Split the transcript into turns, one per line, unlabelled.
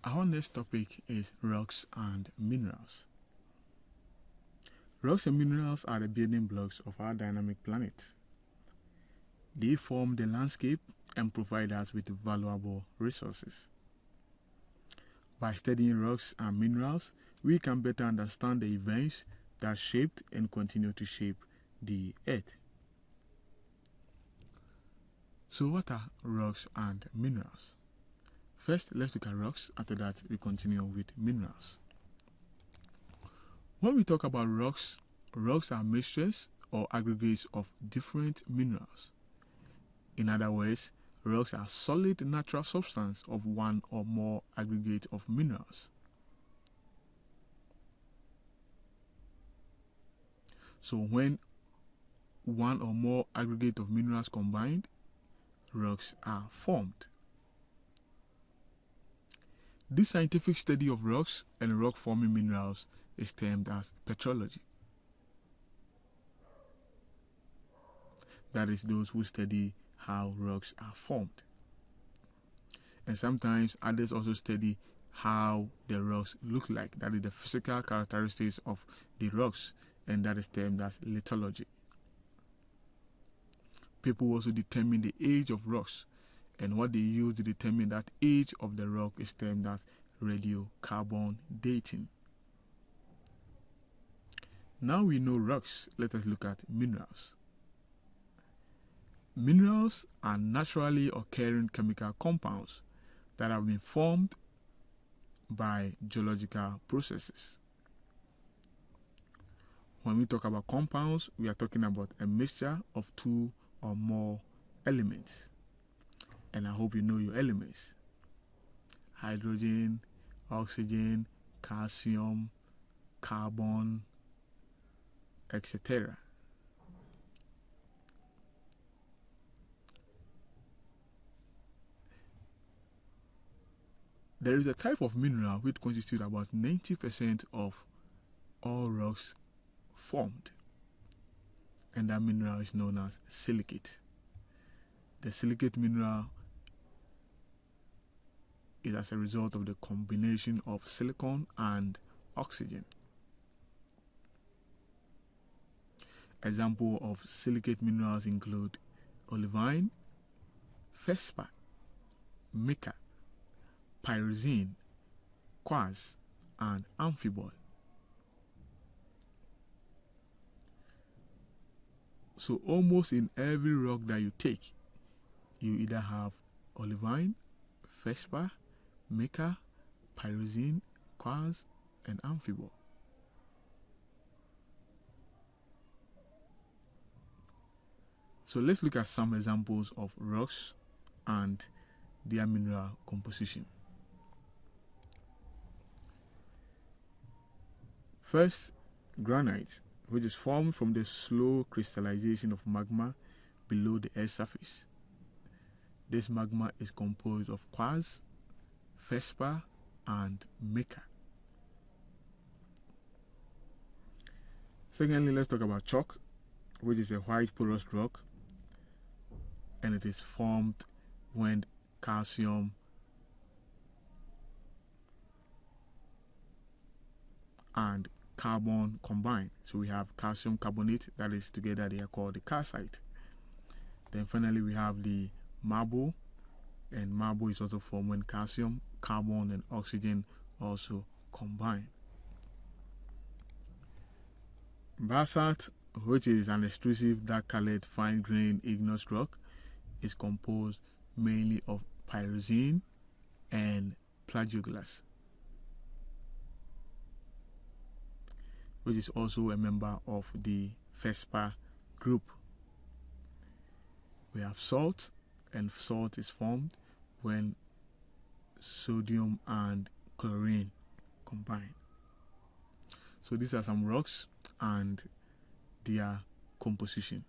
Our next topic is rocks and minerals. Rocks and minerals are the building blocks of our dynamic planet. They form the landscape and provide us with valuable resources. By studying rocks and minerals, we can better understand the events that shaped and continue to shape the Earth. So what are rocks and minerals? First, let's look at rocks. After that, we continue with minerals. When we talk about rocks, rocks are mixtures or aggregates of different minerals. In other words, rocks are solid natural substance of one or more aggregate of minerals. So when one or more aggregate of minerals combined, rocks are formed. This scientific study of rocks and rock-forming minerals is termed as petrology. That is, those who study how rocks are formed. And sometimes others also study how the rocks look like. That is the physical characteristics of the rocks, and that is termed as lithology. People also determine the age of rocks, and what they use to determine that age of the rock is termed as radiocarbon dating. Now we know rocks, let us look at minerals. Minerals are naturally occurring chemical compounds that have been formed by geological processes. When we talk about compounds, we are talking about a mixture of two or more elements. And I hope you know your elements: hydrogen, oxygen, calcium, carbon, etc. There is a type of mineral which constitutes about 90% of all rocks formed, and that mineral is known as silicate. The silicate mineral is as a result of the combination of silicon and oxygen. Examples of silicate minerals include olivine, feldspar, mica, pyroxene, quartz, and amphibole. So almost in every rock that you take, you either have olivine, feldspar, mica, pyroxene, quartz, and amphibole. So let's look at some examples of rocks and their mineral composition. First, granite, which is formed from the slow crystallization of magma below the Earth's surface. This magma is composed of quartz, feldspar, and mica. Secondly, let's talk about chalk, which is a white porous rock, and it is formed when calcium and carbon combine. So we have calcium carbonate, that is together they are called the calcite. Then finally we have the marble, and marble is also formed when calcium, carbon, and oxygen also combine. Basalt, which is an extrusive dark-colored fine-grained igneous rock, is composed mainly of pyroxene and plagioclase, which is also a member of the feldspar group. We have salt, and salt is formed when sodium and chlorine combine. So these are some rocks and their composition.